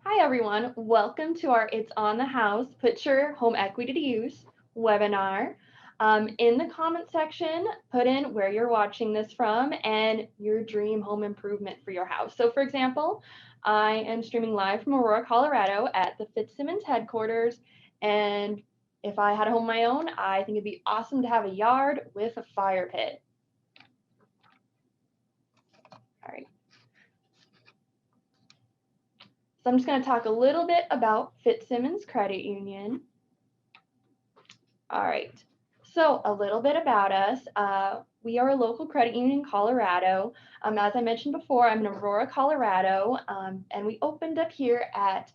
Hi everyone, welcome to our It's on the House, Put Your Home Equity to Use webinar. In the comment section, put in where you're watching this from and your dream home improvement for your house. So for example, I am streaming live from Aurora, Colorado at the Fitzsimons headquarters. And if I had a home of my own, I think it'd be awesome to have a yard with a fire pit. All right. So I'm just going to talk a little bit about Fitzsimons Credit Union. All right. So a little bit about us. We are a local credit union in Colorado. As I mentioned before, I'm in Aurora, Colorado, and we opened up here at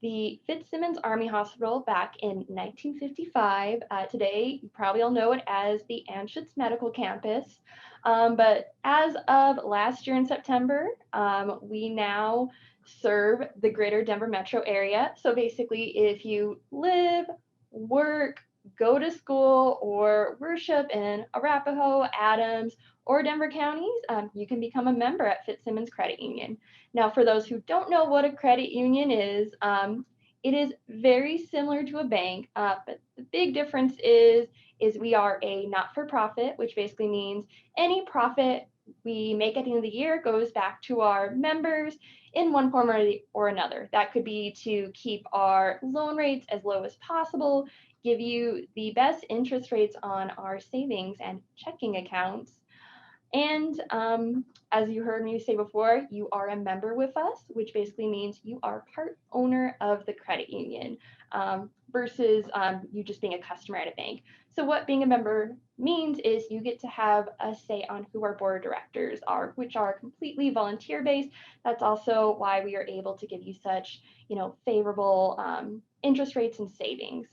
the Fitzsimons Army Hospital back in 1955. Today, you probably all know it as the Anschutz Medical Campus. But as of last year in September, we now serve the greater Denver metro area. So basically, if you live, work, go to school, or worship in Arapahoe, Adams, or Denver counties, you can become a member at Fitzsimons Credit Union. Now, for those who don't know what a credit union is, it is very similar to a bank, but the big difference is we are a not-for-profit, which basically means any profit we make at the end of the year goes back to our members in one form or another. That could be to keep our loan rates as low as possible, give you the best interest rates on our savings and checking accounts. And as you heard me say before, you are a member with us, which basically means you are part owner of the credit union versus you just being a customer at a bank. So what being a member means is you get to have a say on who our board of directors are, which are completely volunteer based. That's also why we are able to give you such, favorable interest rates and savings.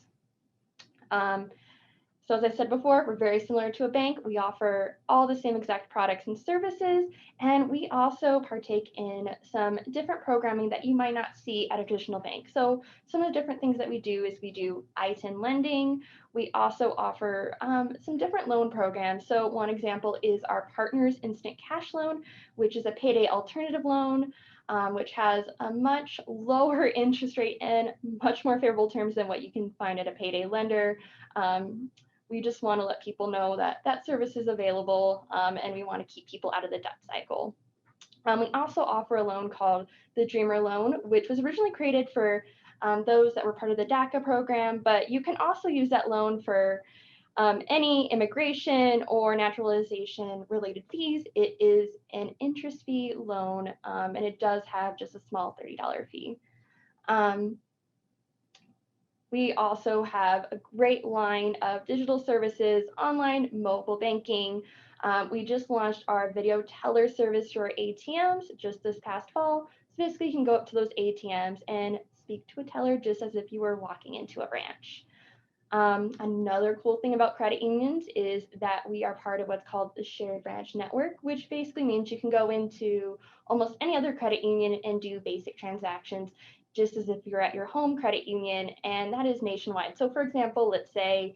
So as I said before, we're very similar to a bank. We offer all the same exact products and services, and we also partake in some different programming that you might not see at a traditional bank. So some of the different things that we do is we do ITIN lending. We also offer some different loan programs. So one example is our Partners Instant Cash Loan, which is a payday alternative loan. Which has a much lower interest rate and much more favorable terms than what you can find at a payday lender. We just want to let people know that that service is available, and we want to keep people out of the debt cycle. We also offer a loan called the Dreamer Loan, which was originally created for those that were part of the DACA program, but you can also use that loan for any immigration or naturalization related fees. It is an interest fee loan, and it does have just a small $30 fee. We also have a great line of digital services, online, mobile banking. We just launched our video teller service to our ATMs just this past fall. So basically you can go up to those ATMs and speak to a teller just as if you were walking into a branch. Another cool thing about credit unions is that we are part of what's called the Shared Branch Network, which basically means you can go into almost any other credit union and do basic transactions just as if you're at your home credit union, and that is nationwide. So for example, let's say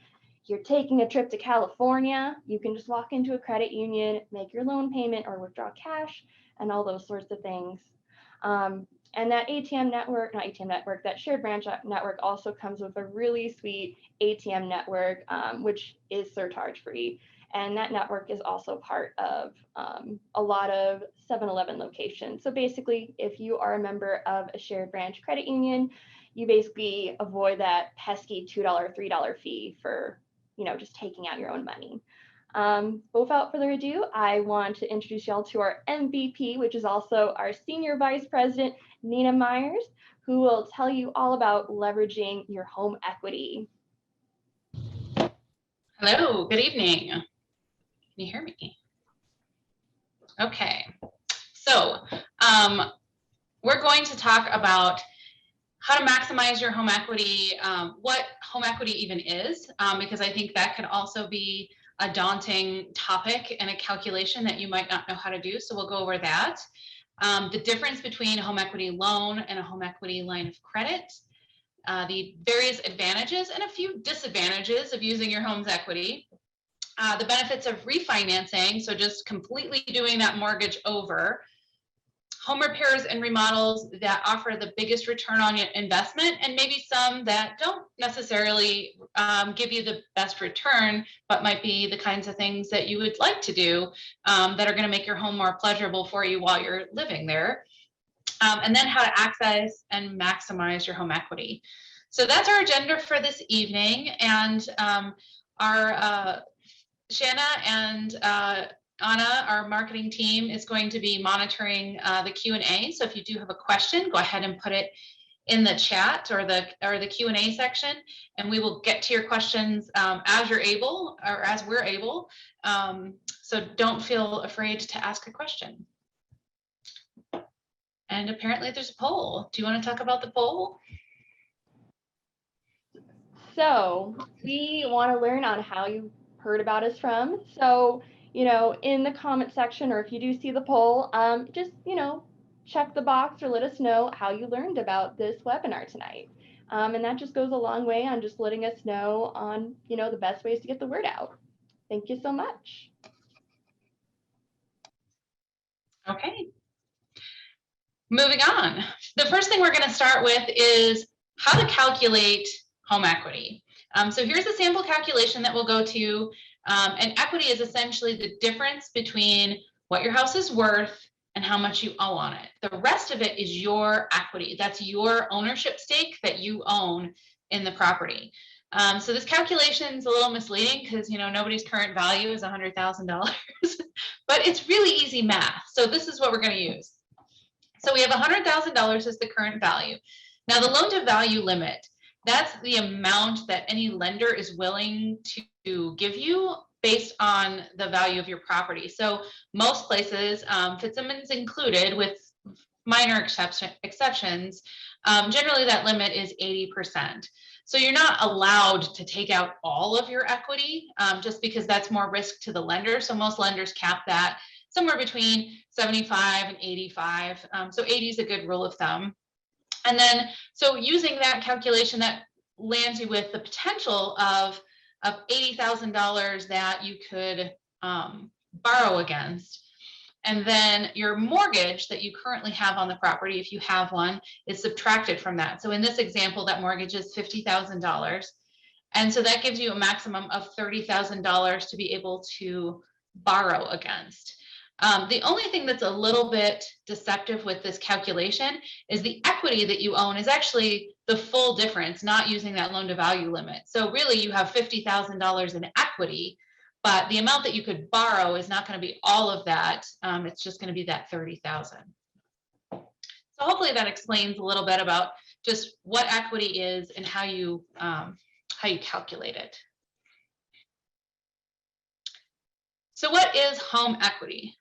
you're taking a trip to California, you can just walk into a credit union, make your loan payment or withdraw cash, and all those sorts of things. And that that shared branch network also comes with a really sweet ATM network, which is surcharge free. And that network is also part of a lot of 7-Eleven locations. So basically, if you are a member of a shared branch credit union, you basically avoid that pesky $2, $3 fee for, just taking out your own money. But without further ado, I want to introduce y'all to our MVP, which is also our Senior Vice President, Nina Myers, who will tell you all about leveraging your home equity. Hello, good evening. Can you hear me? Okay, so we're going to talk about how to maximize your home equity, what home equity even is, because I think that could also be a daunting topic and a calculation that you might not know how to do. So we'll go over that. The difference between a home equity loan and a home equity line of credit, the various advantages and a few disadvantages of using your home's equity, the benefits of refinancing, so just completely doing that mortgage over, home repairs and remodels that offer the biggest return on investment, and maybe some that don't necessarily give you the best return, but might be the kinds of things that you would like to do that are going to make your home more pleasurable for you while you're living there. And then how to access and maximize your home equity. So that's our agenda for this evening. And our Shanna and Anna, our marketing team, is going to be monitoring the Q&A. So if you do have a question, go ahead and put it in the chat or the Q&A section, and we will get to your questions as you're able, or as we're able. So don't feel afraid to ask a question. And apparently there's a poll. Do you want to talk about the poll? So we want to learn on how you heard about us from. So, you know, in the comment section, or if you do see the poll, just, you know, check the box or let us know how you learned about this webinar tonight. And that just goes a long way on just letting us know on, you know, the best ways to get the word out. Thank you so much. Okay. Moving on. The first thing we're going to start with is how to calculate home equity. So here's a sample calculation that we'll go to. And equity is essentially the difference between what your house is worth and how much you owe on it. The rest of it is your equity. That's your ownership stake that you own in the property. So this calculation is a little misleading because, you know, nobody's current value is $100,000, but it's really easy math. So this is what we're going to use. So we have $100,000 as the current value. Now the loan to value limit, that's the amount that any lender is willing to give you based on the value of your property. So most places, Fitzsimons included with minor exceptions, generally that limit is 80%. So you're not allowed to take out all of your equity just because that's more risk to the lender. So most lenders cap that somewhere between 75 and 85. So 80 is a good rule of thumb. And then, so using that calculation, that lands you with the potential of $80,000 that you could borrow against. And then your mortgage that you currently have on the property, if you have one, is subtracted from that. So in this example, that mortgage is $50,000. And so that gives you a maximum of $30,000 to be able to borrow against. The only thing that's a little bit deceptive with this calculation is the equity that you own is actually the full difference, not using that loan to value limit. So really you have $50,000 in equity, but the amount that you could borrow is not going to be all of that. It's just going to be that $30,000. So hopefully that explains a little bit about just what equity is and how you calculate it. So what is home equity?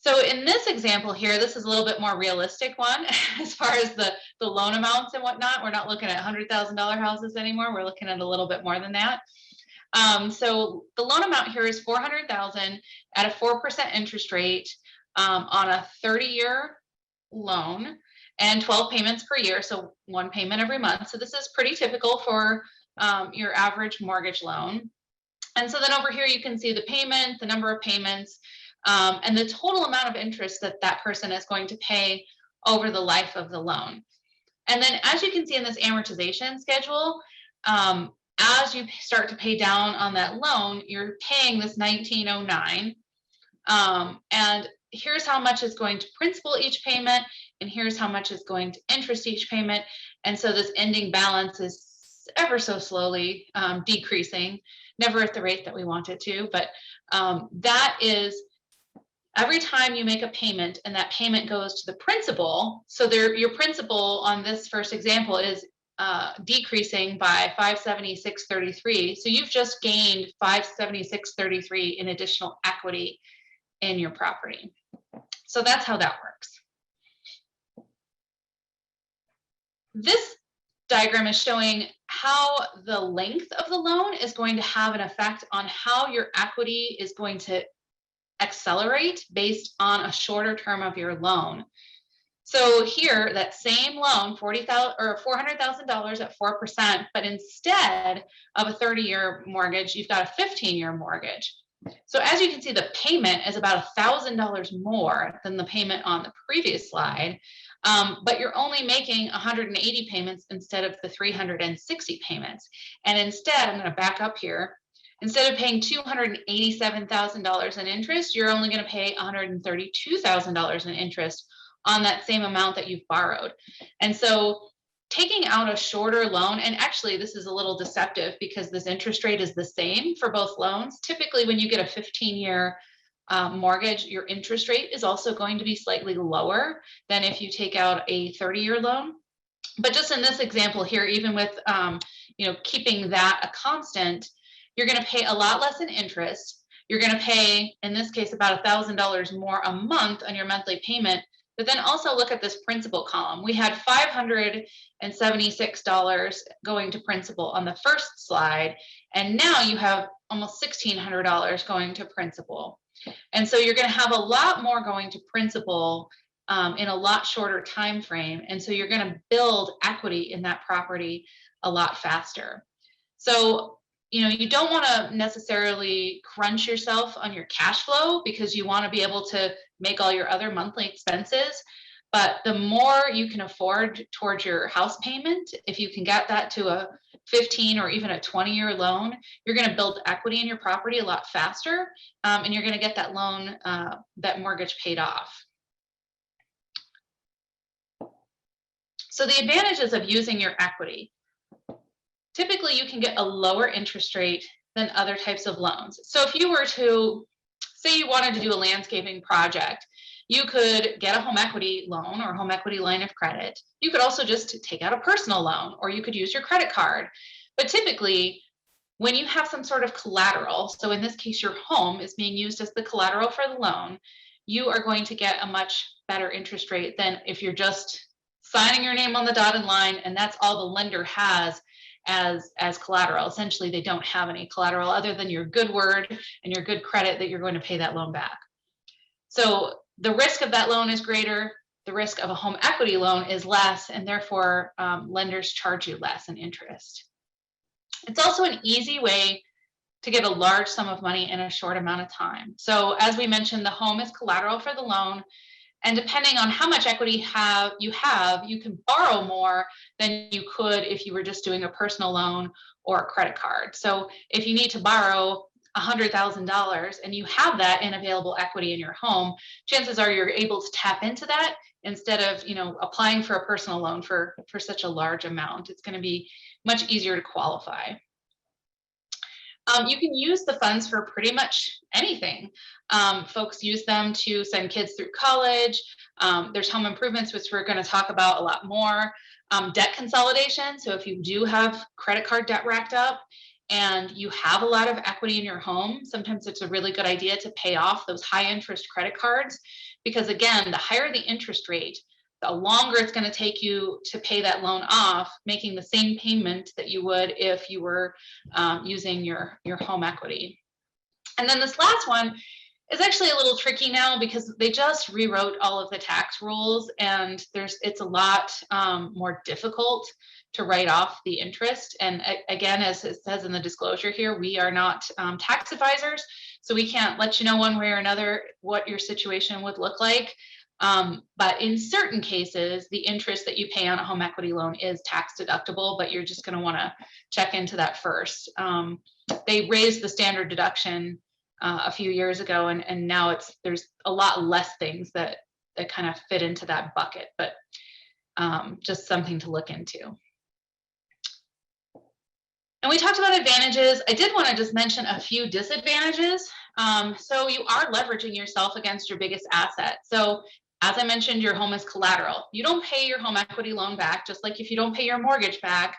So in this example here, this is a little bit more realistic one as far as the loan amounts and whatnot. We're not looking at $100,000 houses anymore. We're looking at a little bit more than that. So the loan amount here is $400,000 at a 4% interest rate on a 30-year loan and 12 payments per year. So one payment every month. So this is pretty typical for your average mortgage loan. And so then over here, you can see the payment, the number of payments, and the total amount of interest that that person is going to pay over the life of the loan. And then as you can see in this amortization schedule, as you start to pay down on that loan, you're paying this $1,909. And here's how much is going to principal each payment, and here's how much is going to interest each payment. And so this ending balance is ever so slowly decreasing, never at the rate that we want it to, but that is every time you make a payment and that payment goes to the principal. So your principal on this first example is decreasing by $576.33. So you've just gained $576.33 in additional equity in your property. So that's how that works. This diagram is showing how the length of the loan is going to have an effect on how your equity is going to accelerate based on a shorter term of your loan. So here, that same loan, $400,000 at 4%, but instead of a 30-year mortgage, you've got a 15-year mortgage. So as you can see, the payment is about $1,000 more than the payment on the previous slide, but you're only making 180 payments instead of the 360 payments. And instead, I'm going to back up here. Instead of paying $287,000 in interest, you're only going to pay $132,000 in interest on that same amount that you've borrowed. And so taking out a shorter loan, and actually this is a little deceptive because this interest rate is the same for both loans. Typically, when you get a 15-year mortgage, your interest rate is also going to be slightly lower than if you take out a 30-year loan. But just in this example here, even with keeping that a constant, you're going to pay a lot less in interest. You're going to pay, in this case, about $1,000 more a month on your monthly payment. But then also look at this principal column. We had $576 going to principal on the first slide, and now you have almost $1,600 going to principal. And so you're going to have a lot more going to principal in a lot shorter time frame, and so you're going to build equity in that property a lot faster. So you don't want to necessarily crunch yourself on your cash flow because you want to be able to make all your other monthly expenses. But the more you can afford towards your house payment, if you can get that to a 15 or even a 20-year loan, you're going to build equity in your property a lot faster, and you're going to get that loan, that mortgage paid off. So the advantages of using your equity. Typically, you can get a lower interest rate than other types of loans. So if you were to, say you wanted to do a landscaping project, you could get a home equity loan or home equity line of credit. You could also just take out a personal loan, or you could use your credit card. But typically, when you have some sort of collateral, so in this case, your home is being used as the collateral for the loan, you are going to get a much better interest rate than if you're just signing your name on the dotted line and that's all the lender has as collateral. Essentially, they don't have any collateral other than your good word and your good credit that you're going to pay that loan back. So the risk of that loan is greater. The risk of a home equity loan is less, and therefore lenders charge you less in interest. It's also an easy way to get a large sum of money in a short amount of time. So as we mentioned, the home is collateral for the loan. And depending on how much equity you can borrow more than you could if you were just doing a personal loan or a credit card. So if you need to borrow $100,000 and you have that in available equity in your home, chances are you're able to tap into that instead of applying for a personal loan for such a large amount. It's going to be much easier to qualify. You can use the funds for pretty much anything. Folks use them to send kids through college. There's home improvements, which we're going to talk about a lot more. Debt consolidation. So if you do have credit card debt racked up and you have a lot of equity in your home, sometimes it's a really good idea to pay off those high interest credit cards, because again, the higher the interest rate, the longer it's going to take you to pay that loan off, making the same payment that you would if you were using your home equity. And then this last one is actually a little tricky now because they just rewrote all of the tax rules, and it's a lot more difficult to write off the interest. And again, as it says in the disclosure here, we are not tax advisors, so we can't let you know one way or another what your situation would look like. But in certain cases, the interest that you pay on a home equity loan is tax deductible, but you're just going to want to check into that first. They raised the standard deduction a few years ago, and now there's a lot less things that kind of fit into that bucket, but just something to look into. And we talked about advantages. I did want to just mention a few disadvantages. So you are leveraging yourself against your biggest asset. So as I mentioned, your home is collateral. You don't pay your home equity loan back, just like if you don't pay your mortgage back,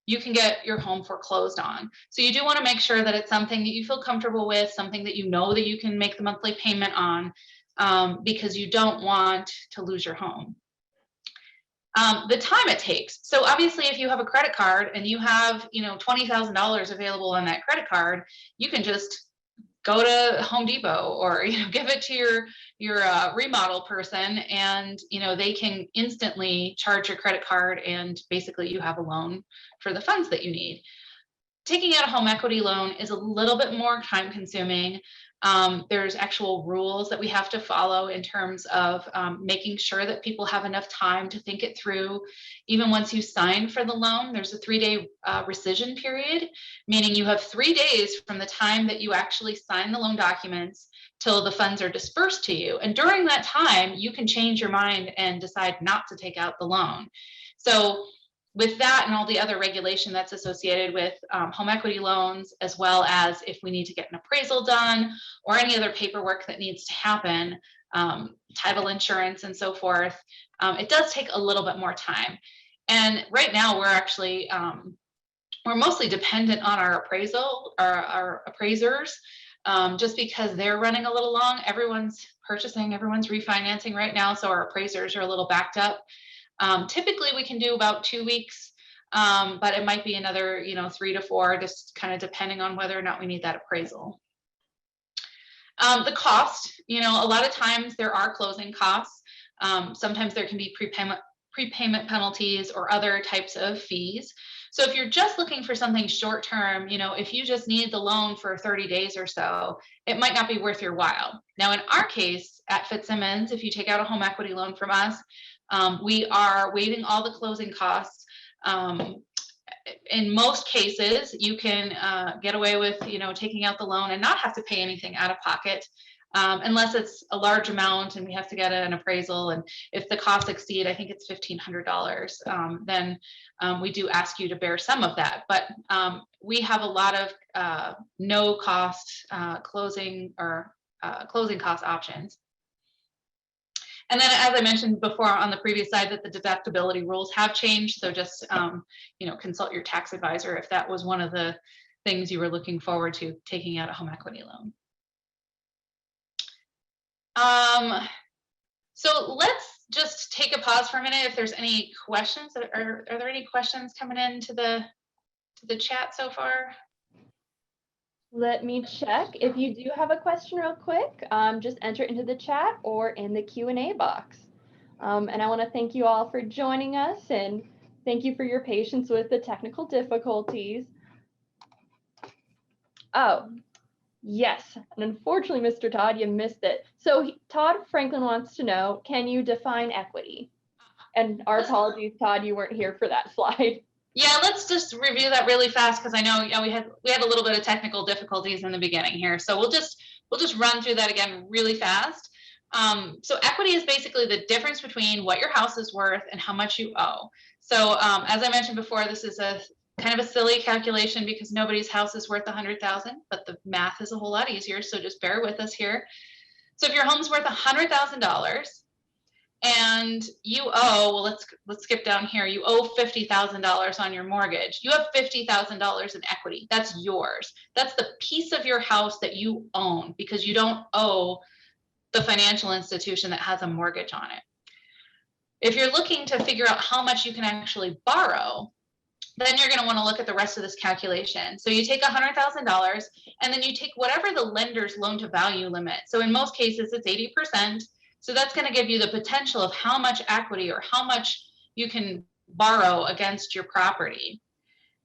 you can get your home foreclosed on. So you do want to make sure that it's something that you feel comfortable with, something that you know that you can make the monthly payment on, because you don't want to lose your home. The time it takes. So obviously, if you have a credit card and you have $20,000 available on that credit card, you can just go to Home Depot or give it to your remodel person, and they can instantly charge your credit card, and basically you have a loan for the funds that you need. Taking out a home equity loan is a little bit more time consuming. There's actual rules that we have to follow in terms of making sure that people have enough time to think it through. Even once you sign for the loan, there's a 3-day rescission period, meaning you have 3 days from the time that you actually sign the loan documents till the funds are dispersed to you. And during that time, you can change your mind and decide not to take out the loan. So with that and all the other regulation that's associated with home equity loans, as well as if we need to get an appraisal done or any other paperwork that needs to happen, title insurance and so forth, it does take a little bit more time. And right now we're actually, we're mostly dependent on our our appraisers, just because they're running a little long. Everyone's purchasing, everyone's refinancing right now, so our appraisers are a little backed up. Typically we can do about 2 weeks, but it might be another, 3 to 4, just kind of depending on whether or not we need that appraisal. The cost, a lot of times there are closing costs. Sometimes there can be prepayment penalties or other types of fees. So if you're just looking for something short term, if you just need the loan for 30 days or so, it might not be worth your while. Now, in our case at Fitzsimons, if you take out a home equity loan from us, we are waiving all the closing costs. In most cases, you can get away with, taking out the loan and not have to pay anything out of pocket, unless it's a large amount and we have to get an appraisal. And if the costs exceed, I think it's $1,500, then we do ask you to bear some of that. But we have a lot of no cost closing cost options. And then, as I mentioned before on the previous slide, that the deductibility rules have changed. So just, consult your tax advisor if that was one of the things you were looking forward to taking out a home equity loan. So let's just take a pause for a minute. If there's any questions, are there any questions coming into the chat so far? Let me check. If you do have a question real quick, just enter it into the chat or in the Q&A box. And I want to thank you all for joining us, and thank you for your patience with the technical difficulties. Oh, yes. And unfortunately, Mr. Todd, you missed it. So Todd Franklin wants to know, can you define equity? And our apologies, Todd, you weren't here for that slide. Yeah, let's just review that really fast, because I know we had a little bit of technical difficulties in the beginning here. So we'll just run through that again really fast. So equity is basically the difference between what your house is worth and how much you owe. So as I mentioned before, this is a kind of a silly calculation because nobody's house is worth $100,000, but the math is a whole lot easier. So just bear with us here. So if your home's worth $100,000, and you owe, well, let's skip down here. You owe $50,000 on your mortgage. You have $50,000 in equity. That's yours. That's the piece of your house that you own, because you don't owe the financial institution that has a mortgage on it. If you're looking to figure out how much you can actually borrow, then you're going to want to look at the rest of this calculation. So you take $100,000 and then you take whatever the lender's loan to value limit. So in most cases, it's 80%. So that's going to give you the potential of how much equity or how much you can borrow against your property.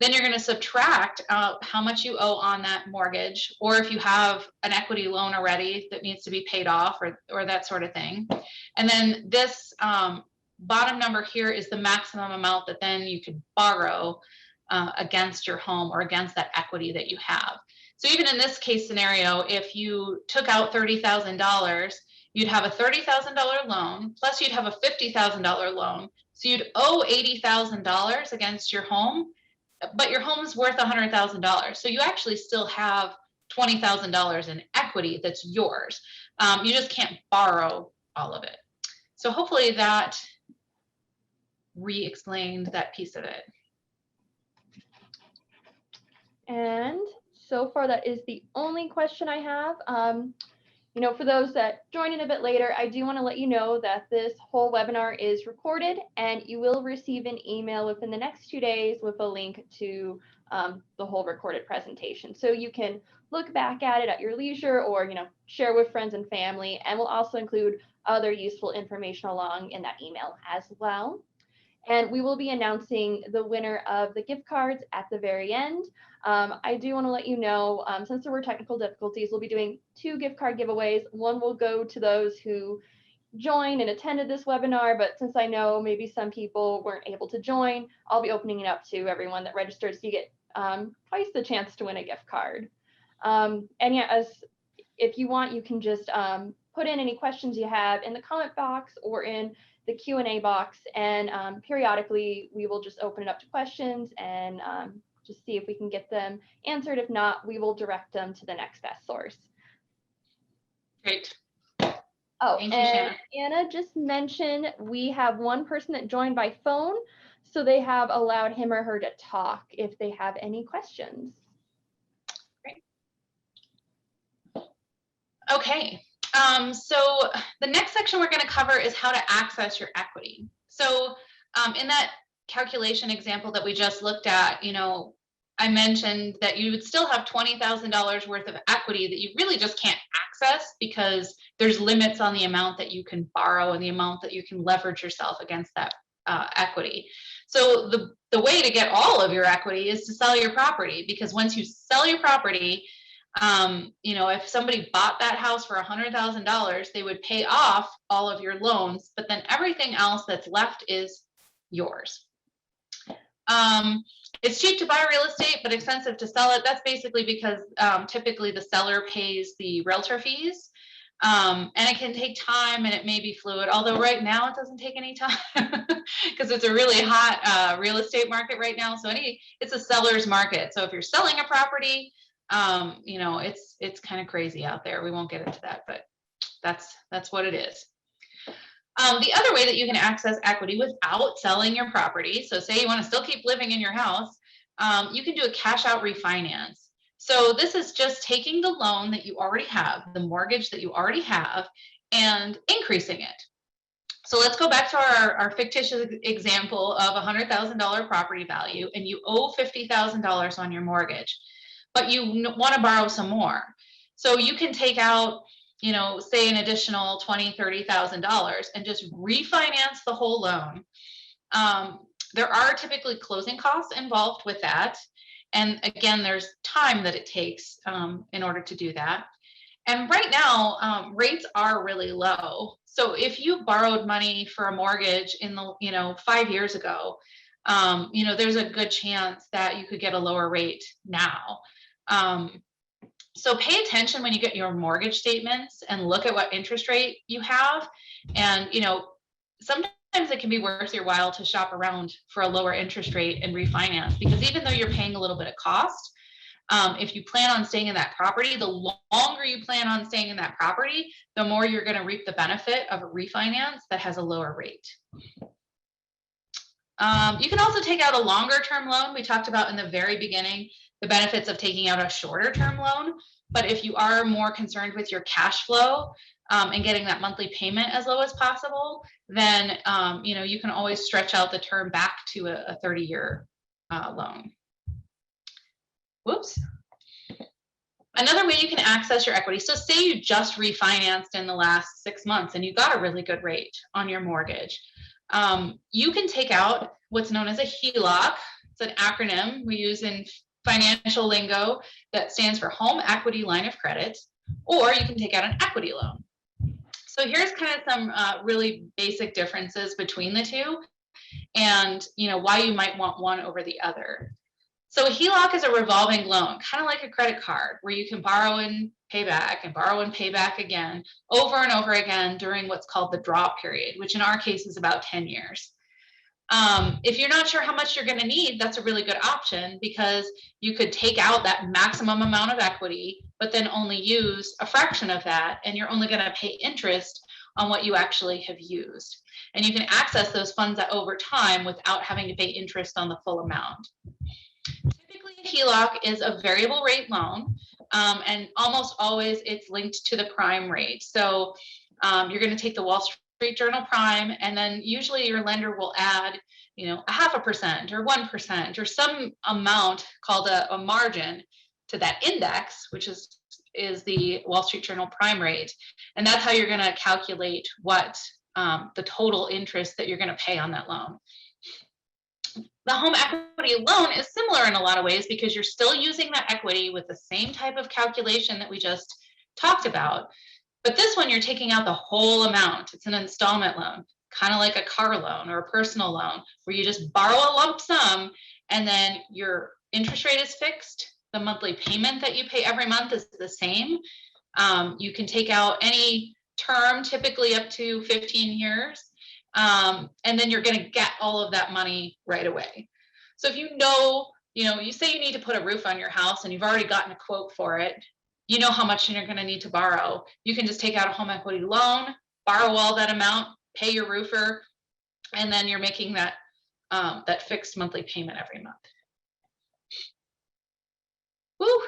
Then you're going to subtract how much you owe on that mortgage, or if you have an equity loan already that needs to be paid off, or that sort of thing. And then this bottom number here is the maximum amount that then you could borrow against your home or against that equity that you have. So even in this case scenario, if you took out $30,000, you'd have a $30,000 loan, plus you'd have a $50,000 loan. So you'd owe $80,000 against your home, but your home is worth $100,000. So you actually still have $20,000 in equity that's yours. You just can't borrow all of it. So hopefully that re-explained that piece of it. And so far, that is the only question I have. For those that join in a bit later, I do want to let you know that this whole webinar is recorded, and you will receive an email within the next 2 days with a link to the whole recorded presentation. So you can look back at it at your leisure, or share with friends and family, and we'll also include other useful information along in that email as well. And we will be announcing the winner of the gift cards at the very end. I do want to let you know, since there were technical difficulties, we'll be doing 2 gift card giveaways. One will go to those who joined and attended this webinar, but since I know maybe some people weren't able to join, I'll be opening it up to everyone that registered, so you get twice the chance to win a gift card. And yeah, if you want, you can just put in any questions you have in the comment box or in the Q&A box, and periodically we will just open it up to questions and just see if we can get them answered. If not, we will direct them to the next best source. Great. Oh, Thank you, and Shanna. Anna just mentioned we have one person that joined by phone, so they have allowed him or her to talk if they have any questions. Great. Okay, so the next section we're going to cover is how to access your equity. So in that calculation example that we just looked at, you know, I mentioned that you would still have $20,000 worth of equity that you really just can't access because there's limits on the amount that you can borrow and the amount that you can leverage yourself against that equity. So the way to get all of your equity is to sell your property, because once you sell your property, you know, if somebody bought that house for $100,000, they would pay off all of your loans, but then everything else that's left is yours. It's cheap to buy real estate, but expensive to sell it. That's basically because typically the seller pays the realtor fees. And it can take time and it may be fluid, although right now it doesn't take any time because it's a really hot real estate market right now. So it's a seller's market. So if you're selling a property, you know, it's kind of crazy out there. We won't get into that, but that's what it is. The other way that you can access equity without selling your property, so say you want to still keep living in your house, you can do a cash out refinance. So this is just taking the loan that you already have, the mortgage that you already have, and increasing it. So let's go back to our fictitious example of a $100,000 property value, and you owe $50,000 on your mortgage, but you want to borrow some more. So you can take out, you know, say an additional $20,000, $30,000 and just refinance the whole loan. There are typically closing costs involved with that. And again, there's time that it takes in order to do that. And right now, rates are really low. So if you borrowed money for a mortgage in the, you know, 5 years ago, you know, there's a good chance that you could get a lower rate now. So pay attention when you get your mortgage statements and look at what interest rate you have. And, you know, sometimes it can be worth your while to shop around for a lower interest rate and refinance, because even though you're paying a little bit of cost, if you plan on staying in that property, the longer you plan on staying in that property, the more you're going to reap the benefit of a refinance that has a lower rate. You can also take out a longer term loan. We talked about in the very beginning the benefits of taking out a shorter term loan. But if you are more concerned with your cash flow and getting that monthly payment as low as possible, then you know, you can always stretch out the term back to a 30-year loan. Whoops. Another way you can access your equity. So say you just refinanced in the last 6 months and you got a really good rate on your mortgage. You can take out what's known as a HELOC. It's an acronym we use in financial lingo that stands for Home Equity Line of Credit, or you can take out an equity loan. So here's kind of some really basic differences between the two, and you know, why you might want one over the other. So a HELOC is a revolving loan, kind of like a credit card, where you can borrow and pay back and borrow and pay back again over and over again during what's called the drop period, which in our case is about 10 years. If you're not sure how much you're going to need, that's a really good option, because you could take out that maximum amount of equity, but then only use a fraction of that, and you're only going to pay interest on what you actually have used. And you can access those funds over time without having to pay interest on the full amount. Typically, a HELOC is a variable rate loan, and almost always it's linked to the prime rate. So you're going to take the Wall Street Journal prime, and then usually your lender will add, you know, 0.5% or 1% or some amount called a margin to that index, which is the Wall Street Journal prime rate. And that's how you're going to calculate what the total interest that you're going to pay on that loan. The home equity loan is similar in a lot of ways because you're still using that equity with the same type of calculation that we just talked about. But this one, you're taking out the whole amount. It's an installment loan, kind of like a car loan or a personal loan, where you just borrow a lump sum and then your interest rate is fixed. The monthly payment that you pay every month is the same. You can take out any term, typically up to 15 years. And then you're going to get all of that money right away. So if you say you need to put a roof on your house and you've already gotten a quote for it, you know how much you're going to need to borrow. You can just take out a home equity loan, borrow all that amount, pay your roofer, and then you're making that fixed monthly payment every month. Woo!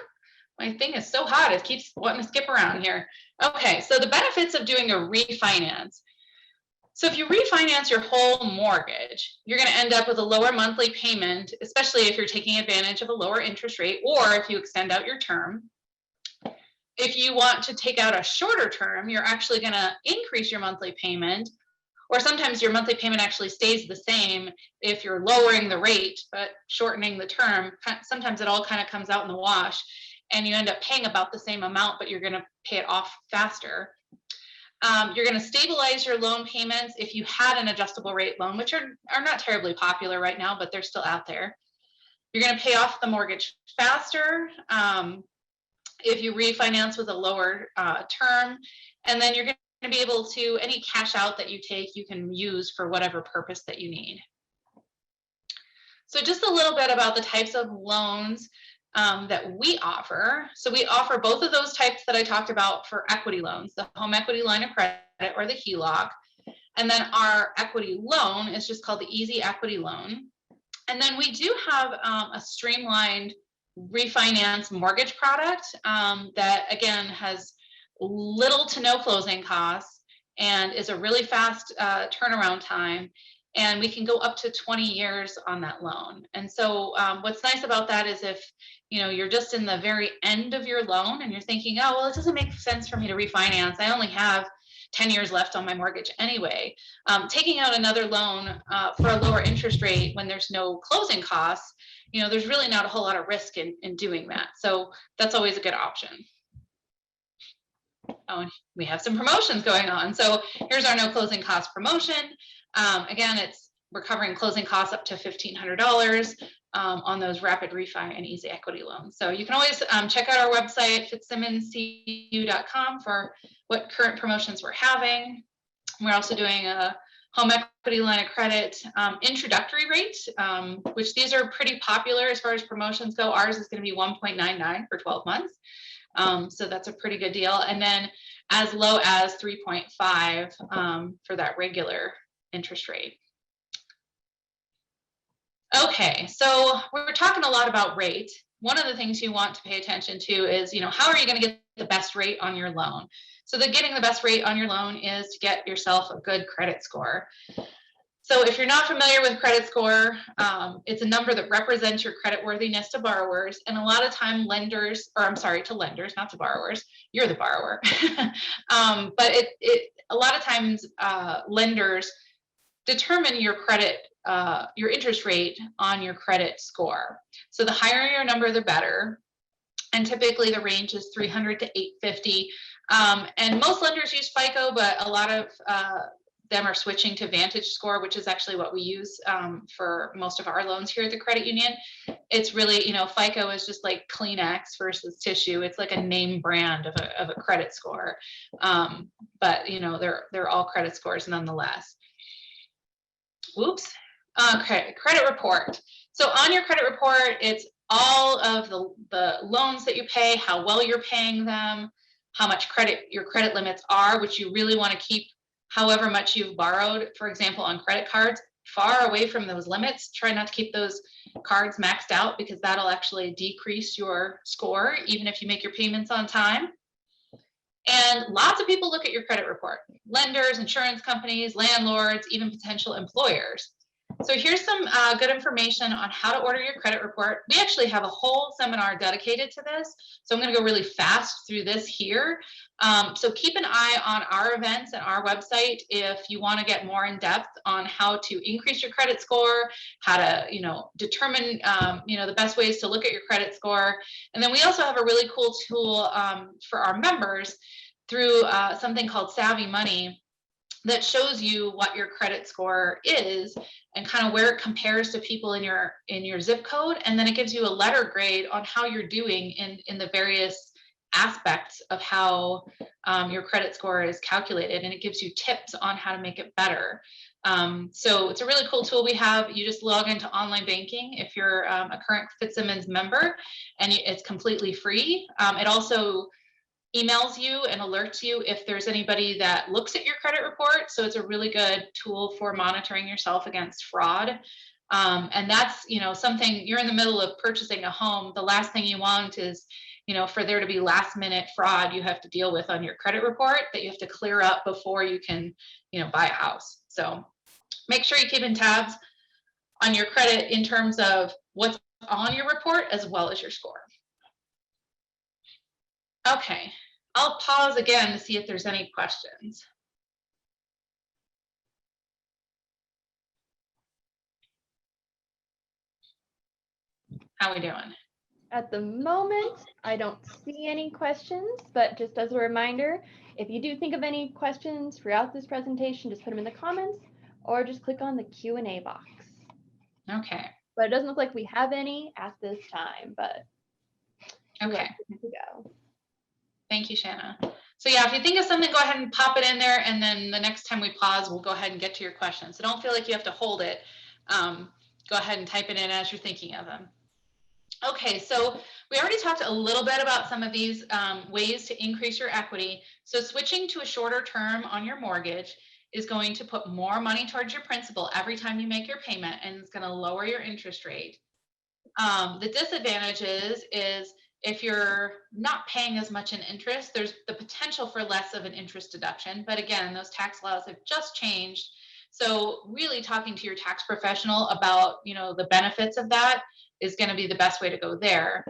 My thing is so hot, it keeps wanting to skip around here. Okay, so the benefits of doing a refinance. So if you refinance your whole mortgage, you're going to end up with a lower monthly payment, especially if you're taking advantage of a lower interest rate or if you extend out your term. If you want to take out a shorter term, you're actually going to increase your monthly payment, or sometimes your monthly payment actually stays the same if you're lowering the rate but shortening the term. Sometimes it all kind of comes out in the wash and you end up paying about the same amount, but you're going to pay it off faster. You're going to stabilize your loan payments if you had an adjustable rate loan, which are not terribly popular right now, but they're still out there. You're going to pay off the mortgage faster if you refinance with a lower term, and then you're going to be able to, any cash out that you take, you can use for whatever purpose that you need. So just a little bit about the types of loans that we offer. So we offer both of those types that I talked about for equity loans, the home equity line of credit or the HELOC. And then our equity loan is just called the Easy Equity Loan. And then we do have a streamlined refinance mortgage product that, again, has little to no closing costs and is a really fast turnaround time. And we can go up to 20 years on that loan. And so what's nice about that is if you're just in the very end of your loan and you're thinking, oh, well, it doesn't make sense for me to refinance. I only have 10 years left on my mortgage anyway. Taking out another loan for a lower interest rate when there's no closing costs, there's really not a whole lot of risk in doing that. So that's always a good option. Oh, and we have some promotions going on. So here's our no closing cost promotion. Again, we're covering closing costs up to $1,500 on those rapid refi and easy equity loans. So you can always check out our website, Fitzsimons CU.com, for what current promotions we're having. We're also doing a home equity line of credit introductory rate, which these are pretty popular as far as promotions go. Ours is going to be 1.99 for 12 months. So that's a pretty good deal. And then as low as 3.5 for that regular interest rate. Okay, so we're talking a lot about rate. One of the things you want to pay attention to is, how are you going to get the best rate on your loan? So getting the best rate on your loan is to get yourself a good credit score. So if you're not familiar with credit score, it's a number that represents your credit worthiness to borrowers. And a lot of time to lenders, not to borrowers, you're the borrower. But a lot of times lenders determine your your interest rate on your credit score. So the higher your number, the better. And typically the range is 300 to 850. And most lenders use FICO, but a lot of them are switching to Vantage Score, which is actually what we use for most of our loans here at the credit union. It's really, FICO is just like Kleenex versus tissue. It's like a name brand of a credit score. But they're all credit scores nonetheless. Whoops. Okay, credit report. So on your credit report, it's all of the loans that you pay, how well you're paying them, how much your credit limits are, which you really want to keep however much you've borrowed, for example, on credit cards, far away from those limits. Try not to keep those cards maxed out because that'll actually decrease your score, even if you make your payments on time. And lots of people look at your credit report, lenders, insurance companies, landlords, even potential employers. So here's some good information on how to order your credit report. We actually have a whole seminar dedicated to this. So I'm going to go really fast through this here. So keep an eye on our events and our website if you want to get more in depth on how to increase your credit score, how to, determine, the best ways to look at your credit score. And then we also have a really cool tool for our members through something called Savvy Money that shows you what your credit score is and kind of where it compares to people in your zip code, and then it gives you a letter grade on how you're doing in the various aspects of how your credit score is calculated, and it gives you tips on how to make it better. So it's a really cool tool we have. You just log into online banking if you're a current Fitzsimons member, and it's completely free. It also emails you and alerts you if there's anybody that looks at your credit report. So it's a really good tool for monitoring yourself against fraud. And that's, something you're in the middle of purchasing a home. The last thing you want is, for there to be last minute fraud you have to deal with on your credit report that you have to clear up before you can, buy a house. So make sure you keep in tabs on your credit in terms of what's on your report as well as your score. Okay, I'll pause again to see if there's any questions. How are we doing? At the moment, I don't see any questions, but just as a reminder, if you do think of any questions throughout this presentation, just put them in the comments or just click on the Q&A box. Okay. But it doesn't look like we have any at this time, but okay. Good to go. Thank you, Shanna. So yeah, if you think of something, go ahead and pop it in there, and then the next time we pause, we'll go ahead and get to your questions. So don't feel like you have to hold it. Go ahead and type it in as you're thinking of them. Okay, so we already talked a little bit about some of these ways to increase your equity. So switching to a shorter term on your mortgage is going to put more money towards your principal every time you make your payment, and it's going to lower your interest rate. The disadvantage is if you're not paying as much in interest, there's the potential for less of an interest deduction. But again, those tax laws have just changed. So really talking to your tax professional about, the benefits of that is going to be the best way to go there.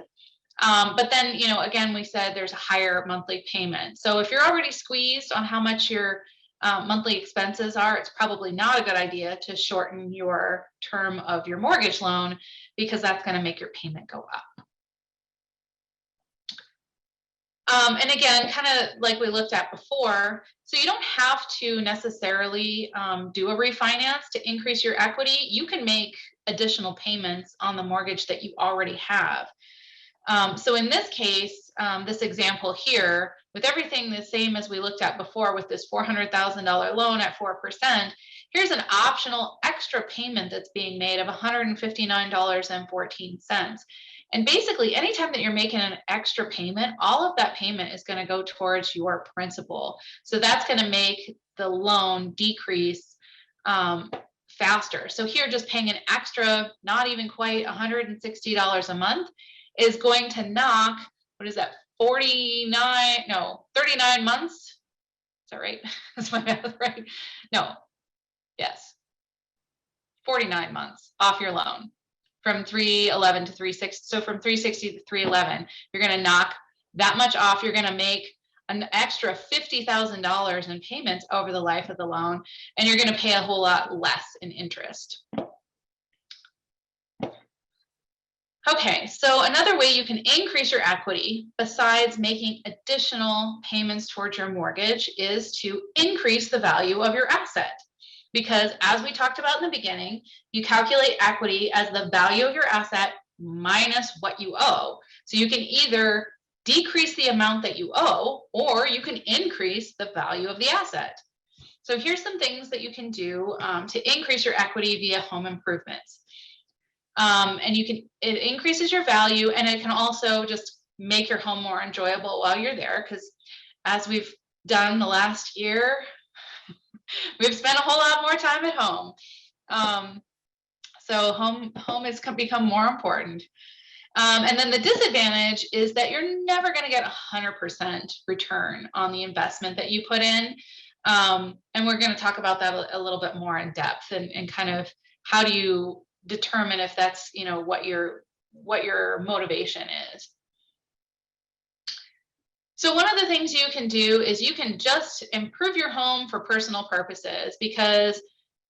But then, again, we said there's a higher monthly payment. So if you're already squeezed on how much your monthly expenses are, it's probably not a good idea to shorten your term of your mortgage loan, because that's going to make your payment go up. And again, kind of like we looked at before, so you don't have to necessarily do a refinance to increase your equity. You can make additional payments on the mortgage that you already have. So in this case, this example here, with everything the same as we looked at before with this $400,000 loan at 4%, here's an optional extra payment that's being made of $159.14. And basically, anytime that you're making an extra payment, all of that payment is going to go towards your principal. So that's going to make the loan decrease faster. So here, just paying an extra, not even quite $160 a month is going to knock, what is that, 39 months? Is that right? That's my math, right? No, yes. 49 months off your loan from 311 to 360. So from 360 to 311, you're going to knock that much off. You're going to make an extra $50,000 in payments over the life of the loan, and you're going to pay a whole lot less in interest. Okay, so another way you can increase your equity besides making additional payments towards your mortgage is to increase the value of your asset. Because as we talked about in the beginning, you calculate equity as the value of your asset minus what you owe. So you can either decrease the amount that you owe, or you can increase the value of the asset. So here's some things that you can do to increase your equity via home improvements. And it increases your value, and it can also just make your home more enjoyable while you're there, because as we've done the last year, we've spent a whole lot more time at home. So home has become more important. And then the disadvantage is that you're never going to get 100% return on the investment that you put in. And we're going to talk about that a little bit more in depth, and kind of how do you determine if that's, what your motivation is. So one of the things you can do is you can just improve your home for personal purposes, because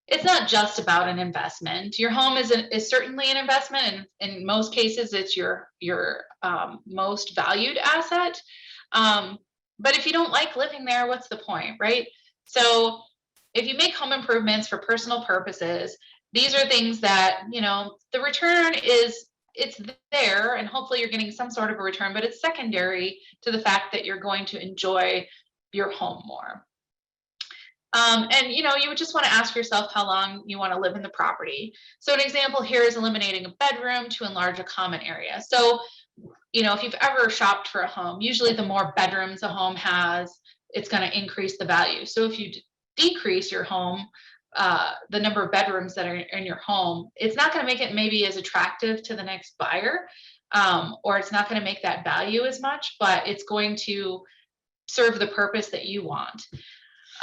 it's not just about an investment. Your home is certainly an investment, and in most cases, it's your most valued asset. Um, but if you don't like living there, what's the point, right? So if you make home improvements for personal purposes, these are things that, the return is, it's there, and hopefully you're getting some sort of a return, but it's secondary to the fact that you're going to enjoy your home more. And you would just want to ask yourself how long you want to live in the property. So an example here is eliminating a bedroom to enlarge a common area. So, if you've ever shopped for a home, usually the more bedrooms a home has, it's going to increase the value. So if you decrease your home, the number of bedrooms that are in your home, it's not going to make it maybe as attractive to the next buyer, or it's not going to make that value as much, but it's going to serve the purpose that you want.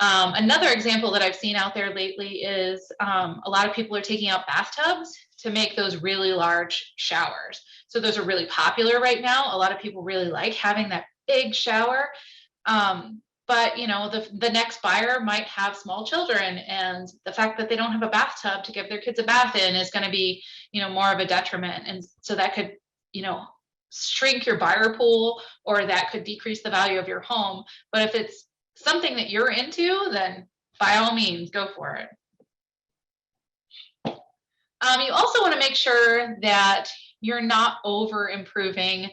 Another example that I've seen out there lately is a lot of people are taking out bathtubs to make those really large showers. So those are really popular right now. A lot of people really like having that big shower. But the next buyer might have small children, and the fact that they don't have a bathtub to give their kids a bath in is going to be, more of a detriment. And so that could, shrink your buyer pool, or that could decrease the value of your home. But if it's something that you're into, then by all means, go for it. You also want to make sure that you're not over improving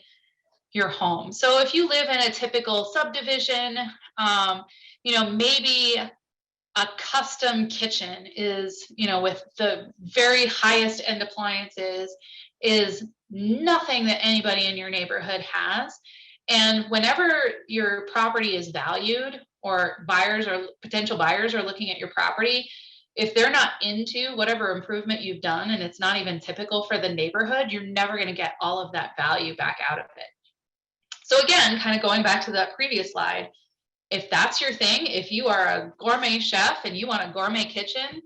your home. So if you live in a typical subdivision, maybe a custom kitchen is, with the very highest end appliances, is nothing that anybody in your neighborhood has. And whenever your property is valued, or buyers or potential buyers are looking at your property, if they're not into whatever improvement you've done, and it's not even typical for the neighborhood, you're never going to get all of that value back out of it. So again, kind of going back to that previous slide, if that's your thing, if you are a gourmet chef and you want a gourmet kitchen,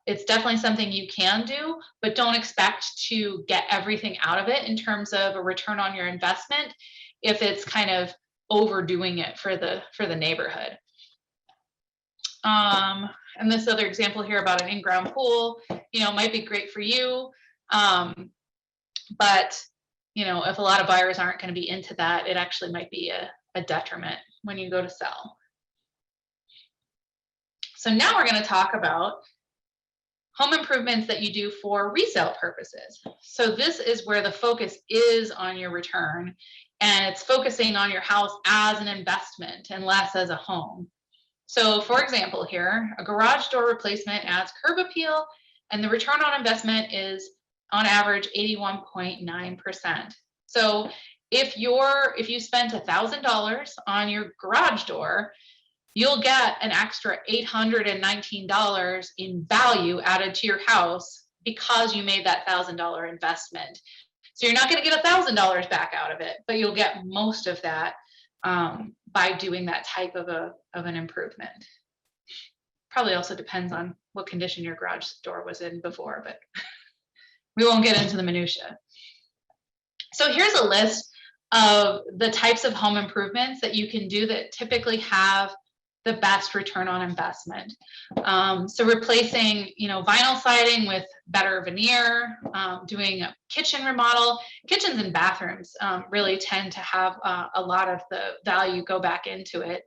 it's definitely something you can do, but don't expect to get everything out of it in terms of a return on your investment if it's kind of overdoing it for the neighborhood. And this other example here about an in-ground pool, might be great for you, but if a lot of buyers aren't going to be into that, it actually might be a detriment when you go to sell. So now we're going to talk about home improvements that you do for resale purposes. So this is where the focus is on your return, and it's focusing on your house as an investment and less as a home. So for example here, a garage door replacement adds curb appeal, and the return on investment is on average 81.9%. So if you spent $1,000 on your garage door, you'll get an extra $819 in value added to your house because you made that $1,000 investment. So you're not going to get $1,000 back out of it, but you'll get most of that by doing that type of an improvement. Probably also depends on what condition your garage door was in before, but we won't get into the minutia. So here's a list of the types of home improvements that you can do that typically have the best return on investment. So replacing, vinyl siding with better veneer, doing a kitchen remodel. Kitchens and bathrooms really tend to have a lot of the value go back into it.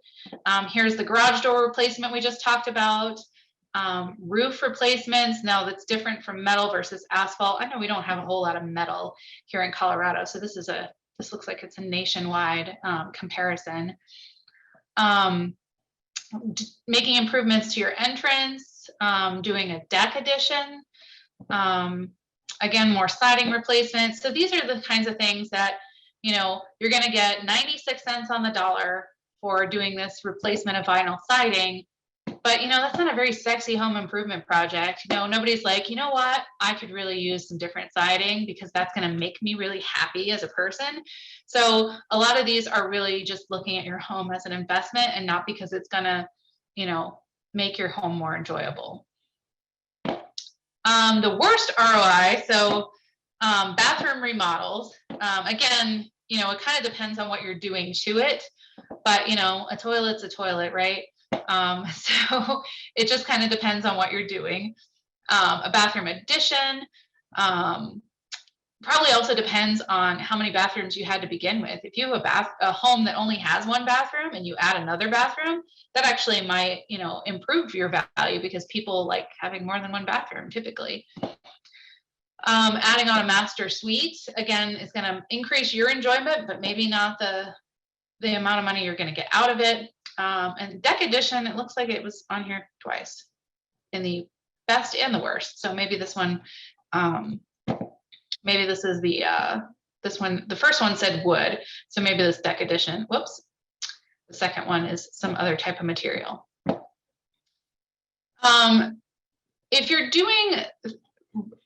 Here's the garage door replacement we just talked about. Roof replacements. Now that's different from metal versus asphalt. I know we don't have a whole lot of metal here in Colorado, so this looks like it's a nationwide comparison. Making improvements to your entrance, doing a deck addition, again, more siding replacements. So these are the kinds of things that, you're going to get 96 cents on the dollar for doing this replacement of vinyl siding. But, that's not a very sexy home improvement project. Nobody's like, you know what, I could really use some different siding because that's going to make me really happy as a person. So a lot of these are really just looking at your home as an investment and not because it's going to, make your home more enjoyable. The worst ROI, so bathroom remodels. Again, you know, it kind of depends on what you're doing to it, but you know, a toilet's a toilet, right? So it just kind of depends on what you're doing. A bathroom addition, probably also depends on how many bathrooms you had to begin with. If you have a home that only has one bathroom and you add another bathroom, that actually might, you know, improve your value because people like having more than one bathroom typically. Adding on a master suite, again, is going to increase your enjoyment, but maybe not the amount of money you're going to get out of it. And deck addition, it looks like it was on here twice in the best and the worst. So maybe this one, maybe this is this one, the first one said wood. So maybe this deck addition, whoops. The second one is some other type of material. If you're doing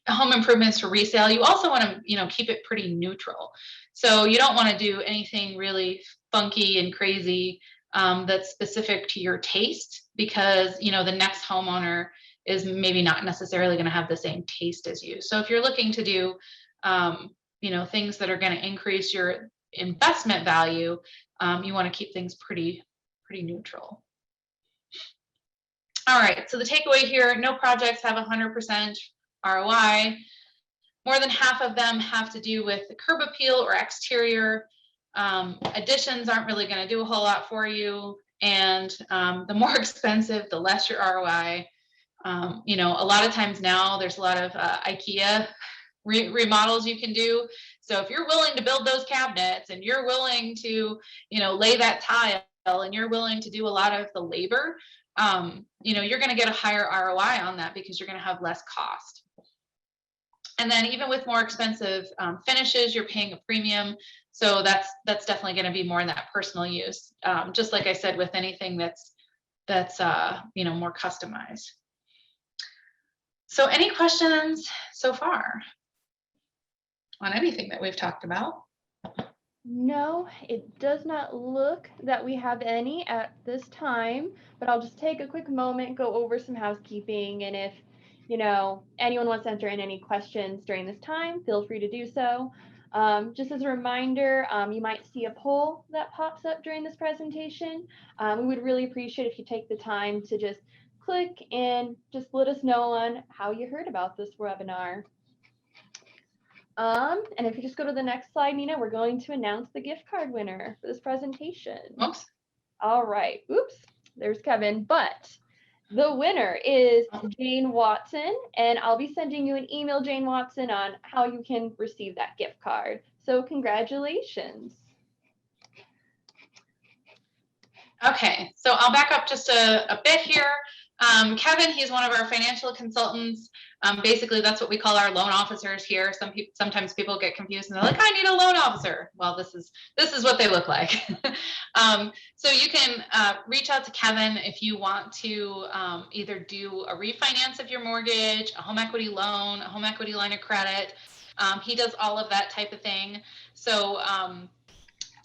home improvements for resale, you also want to, you know, keep it pretty neutral. So you don't want to do anything really funky and crazy that's specific to your taste, because, you know, the next homeowner is maybe not necessarily going to have the same taste as you. So if you're looking to do, you know, things that are going to increase your investment value, you want to keep things pretty neutral. All right, so the takeaway here, no projects have 100% ROI. More than half of them have to do with the curb appeal or exterior. Additions aren't really going to do a whole lot for you. And the more expensive, the less your ROI. You know, a lot of times now there's a lot of IKEA remodels you can do. So if you're willing to build those cabinets and you're willing to, you know, lay that tile and you're willing to do a lot of the labor, you know, you're going to get a higher ROI on that because you're going to have less cost. And then even with more expensive finishes, you're paying a premium. So that's definitely going to be more in that personal use. Just like I said, with anything that's you know, more customized. So any questions so far on anything that we've talked about? No, it does not look that we have any at this time, but I'll just take a quick moment, go over some housekeeping, and if, you know, anyone wants to enter in any questions during this time, feel free to do so. Just as a reminder, you might see a poll that pops up during this presentation. We would really appreciate if you take the time to just click and just let us know on how you heard about this webinar. And if you just go to the next slide, Nina, we're going to announce the gift card winner for this presentation. Oops. All right. Oops. There's Kevin. But the winner is Jane Watson, and I'll be sending you an email, Jane Watson, on how you can receive that gift card. So congratulations. Okay, so I'll back up just a bit here. Kevin, he's one of our financial consultants. Basically, that's what we call our loan officers here. Sometimes people get confused and they're like, "I need a loan officer." Well, this is what they look like. So you can reach out to Kevin if you want to either do a refinance of your mortgage, a home equity loan, a home equity line of credit. He does all of that type of thing. So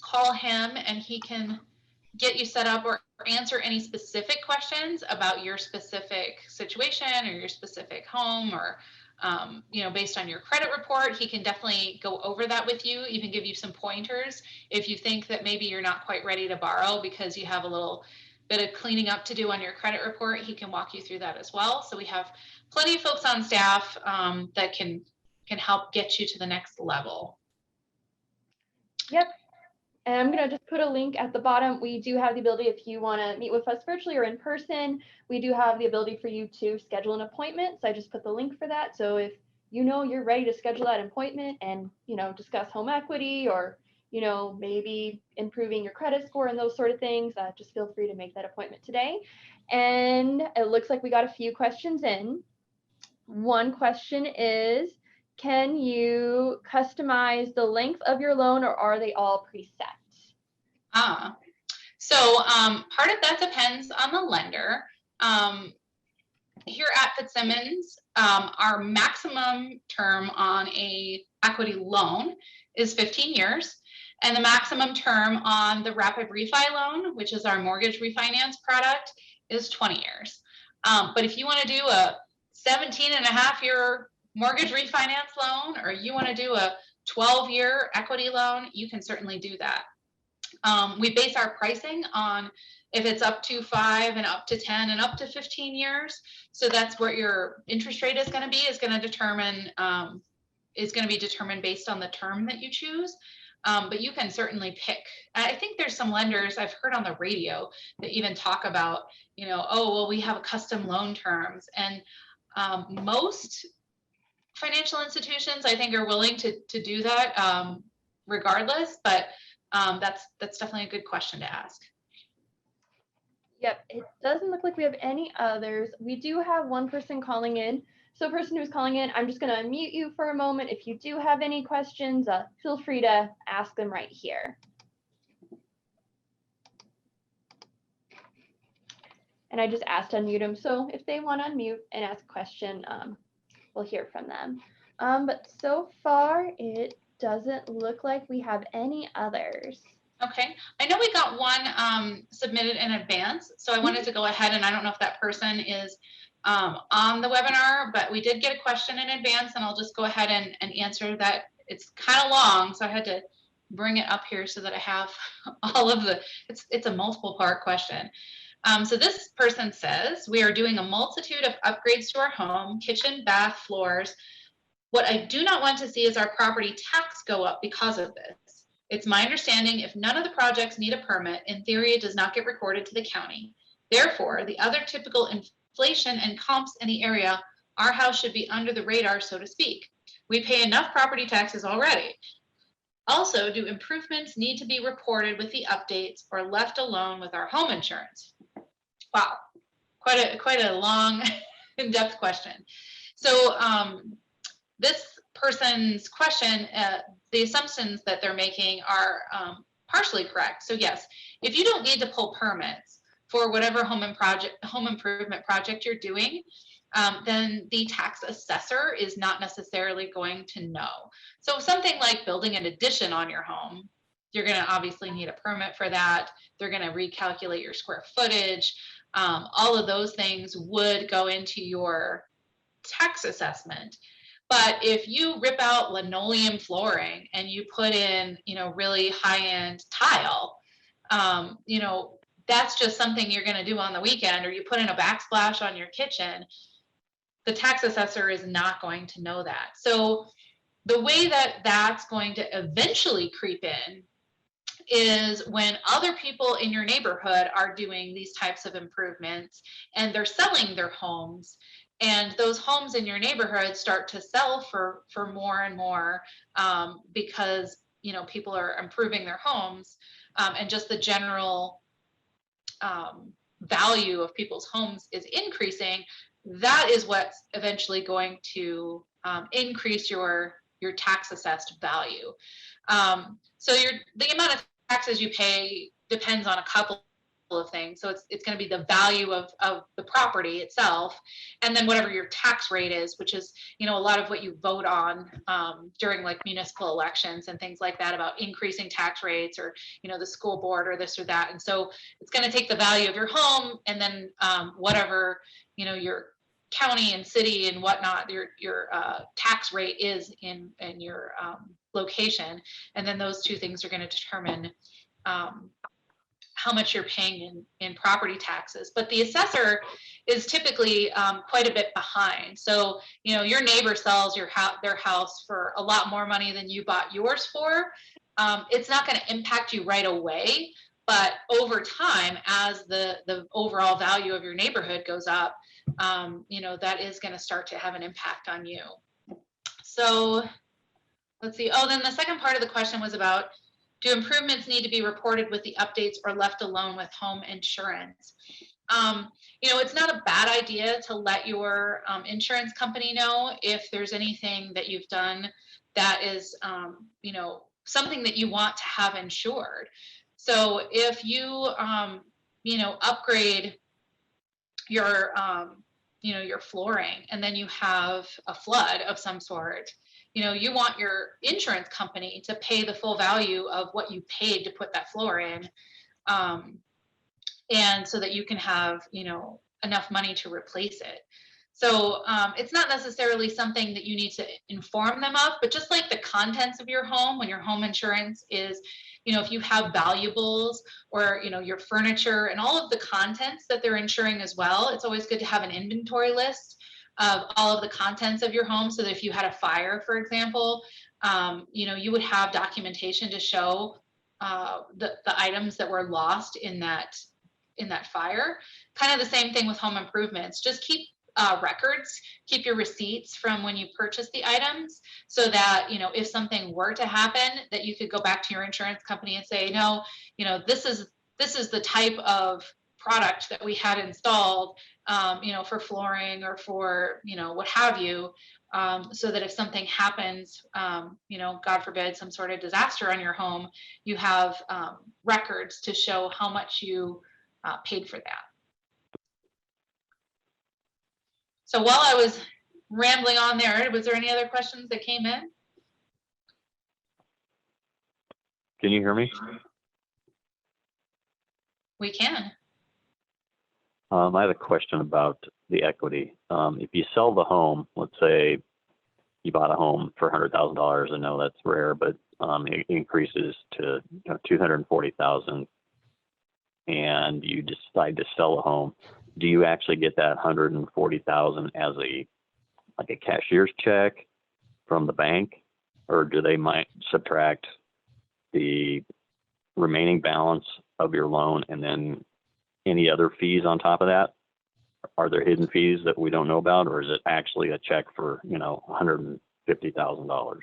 call him and he can get you set up or answer any specific questions about your specific situation or your specific home, or you know, based on your credit report. He can definitely go over that with you, even give you some pointers if you think that maybe you're not quite ready to borrow because you have a little bit of cleaning up to do on your credit report. He can walk you through that as well. So we have plenty of folks on staff that can help get you to the next level. Yep. And I'm going to just put a link at the bottom. We do have the ability, if you want to meet with us virtually or in person, we do have the ability for you to schedule an appointment. So I just put the link for that. So if you know you're ready to schedule that appointment and, you know, discuss home equity or, you know, maybe improving your credit score and those sort of things, just feel free to make that appointment today. And it looks like we got a few questions in. One question is, can you customize the length of your loan, or are they all preset? So part of that depends on the lender. Here at Fitzsimons, our maximum term on a equity loan is 15 years, and the maximum term on the rapid refi loan, which is our mortgage refinance product, is 20 years. But if you want to do a 17.5-year mortgage refinance loan, or you want to do a 12-year equity loan, you can certainly do that. We base our pricing on if it's up to 5 and up to 10 and up to 15 years. So that's what your interest rate is going to be, is going to be determined based on the term that you choose. But you can certainly pick. I think there's some lenders I've heard on the radio that even talk about, oh, well, we have custom loan terms. And most financial institutions, I think, are willing to do that regardless. But that's definitely a good question to ask. Yep, it doesn't look like we have any others. We do have one person calling in. So person who's calling in, I'm just going to unmute you for a moment. If you do have any questions, feel free to ask them right here. And I just asked to unmute them. So if they want to unmute and ask a question, we'll hear from them. But so far, it doesn't look like we have any others. Okay, I know we got one submitted in advance, so I wanted to go ahead, and I don't know if that person is on the webinar, but we did get a question in advance, and I'll just go ahead and answer that. It's kind of long, so I had to bring it up here so that I have all of it's a multiple part question. So this person says, we are doing a multitude of upgrades to our home, kitchen, bath, floors. What I do not want to see is our property tax go up because of this. It's my understanding if none of the projects need a permit, in theory, it does not get recorded to the county. Therefore, the other typical inflation and comps in the area, our house should be under the radar, so to speak. We pay enough property taxes already. Also, do improvements need to be reported with the updates or left alone with our home insurance? Wow, quite a long, in-depth question. So this person's question, the assumptions that they're making are partially correct. So yes, if you don't need to pull permits for whatever home improvement project you're doing, then the tax assessor is not necessarily going to know. So something like building an addition on your home, you're going to obviously need a permit for that. They're going to recalculate your square footage. All of those things would go into your tax assessment. But if you rip out linoleum flooring and you put in, really high-end tile, that's just something you're going to do on the weekend, or you put in a backsplash on your kitchen, the tax assessor is not going to know that. So the way that that's going to eventually creep in is when other people in your neighborhood are doing these types of improvements and they're selling their homes, and those homes in your neighborhood start to sell for more and more because people are improving their homes, and just the general value of people's homes is increasing. That is what's eventually going to increase your tax assessed value. So the amount of taxes you pay depends on a couple of things. So it's going to be the value of the property itself, and then whatever your tax rate is, which is a lot of what you vote on during like municipal elections and things like that, about increasing tax rates, or the school board or this or that. And so it's going to take the value of your home, and then whatever your county and city and whatnot, your tax rate is in your location, and then those two things are going to determine how much you're paying in property taxes. But the assessor is typically quite a bit behind. So your neighbor sells their house for a lot more money than you bought yours for. It's not going to impact you right away, but over time, as the overall value of your neighborhood goes up, that is going to start to have an impact on you. So let's see. Oh, then the second part of the question was about, do improvements need to be reported with the updates or left alone with home insurance? It's not a bad idea to let your insurance company know if there's anything that you've done that is, something that you want to have insured. So if you, upgrade your, your flooring, and then you have a flood of some sort, you want your insurance company to pay the full value of what you paid to put that floor in, and so that you can have, enough money to replace it. So it's not necessarily something that you need to inform them of, but just like the contents of your home, when your home insurance is, if you have valuables or, your furniture and all of the contents that they're insuring as well, it's always good to have an inventory list of all of the contents of your home so that if you had a fire, for example, you would have documentation to show the items that were lost in that fire. Kind of the same thing with home improvements. Just keep records, keep your receipts from when you purchased the items so that, if something were to happen, that you could go back to your insurance company and say, no, this is the type of product that we had installed, for flooring or for, what have you, so that if something happens, God forbid, some sort of disaster on your home, you have records to show how much you paid for that. So while I was rambling on there, was there any other questions that came in? Can you hear me? We can. I have a question about the equity. If you sell the home, let's say you bought a home for $100,000. I know that's rare, but it increases to $240,000, and you decide to sell a home. Do you actually get that $140,000 as a cashier's check from the bank, or do they might subtract the remaining balance of your loan and then any other fees on top of that? Are there hidden fees that we don't know about, or is it actually a check for $150,000?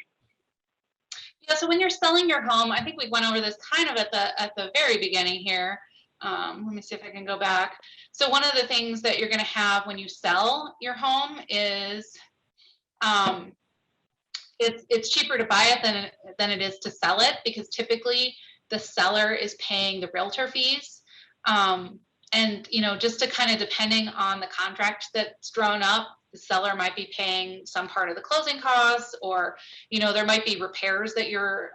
Yeah. So when you're selling your home, I think we went over this kind of at the very beginning here. Let me see if I can go back. So one of the things that you're going to have when you sell your home is it's cheaper to buy it than it is to sell it, because typically the seller is paying the realtor fees. And just to kind of, depending on the contract that's drawn up, the seller might be paying some part of the closing costs, or there might be repairs that you're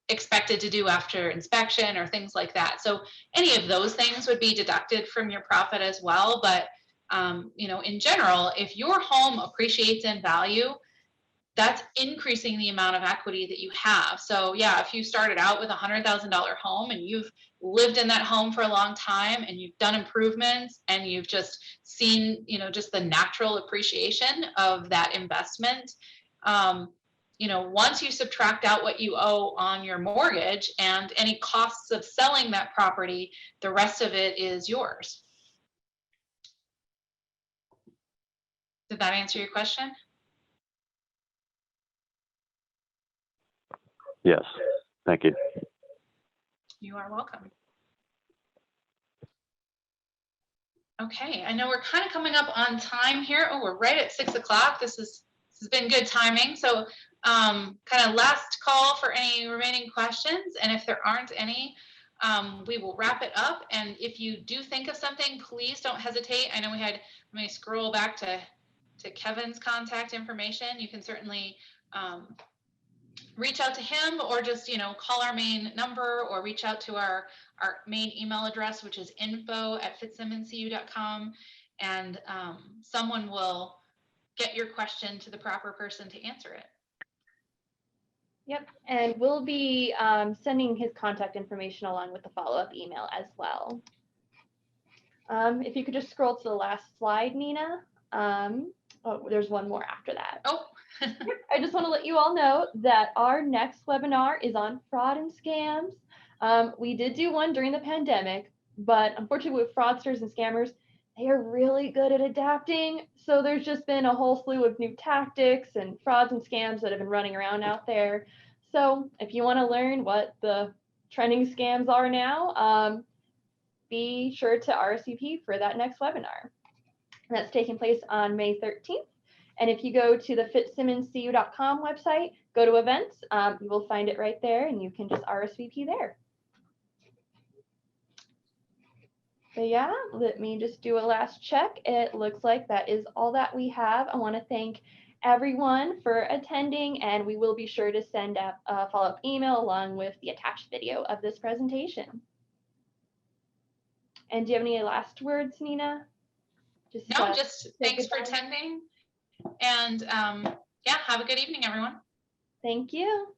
expected to do after inspection or things like that. So any of those things would be deducted from your profit as well. But in general, if your home appreciates in value, that's increasing the amount of equity that you have. So yeah, if you started out with a $100,000 home and you've lived in that home for a long time and you've done improvements and you've just seen, just the natural appreciation of that investment, once you subtract out what you owe on your mortgage and any costs of selling that property, the rest of it is yours. Did that answer your question? Yes, thank you. You are welcome. Okay, I know we're kind of coming up on time here. Oh, we're right at 6 o'clock. This has been good timing. So kind of last call for any remaining questions. And if there aren't any, we will wrap it up. And if you do think of something, please don't hesitate. I know let me scroll back to Kevin's contact information. You can certainly reach out to him, or just call our main number, or reach out to our main email address, which is info@fitzsimonscu.com, and someone will get your question to the proper person to answer it. Yep, and we'll be sending his contact information along with the follow-up email as well. If you could just scroll to the last slide, Nina. Oh, there's one more after that. Oh. I just want to let you all know that our next webinar is on fraud and scams. We did do one during the pandemic, but unfortunately with fraudsters and scammers, they are really good at adapting. So there's just been a whole slew of new tactics and frauds and scams that have been running around out there. So if you want to learn what the trending scams are now, be sure to RSVP for that next webinar. That's taking place on May 13th. And if you go to the FitzsimonsCU.com website, go to events, you will find it right there, and you can just RSVP there. So yeah, let me just do a last check. It looks like that is all that we have. I want to thank everyone for attending, and we will be sure to send out a follow-up email along with the attached video of this presentation. And do you have any last words, Nina? Just No, just say thanks for goodbye. attending. And yeah, have a good evening, everyone. Thank you.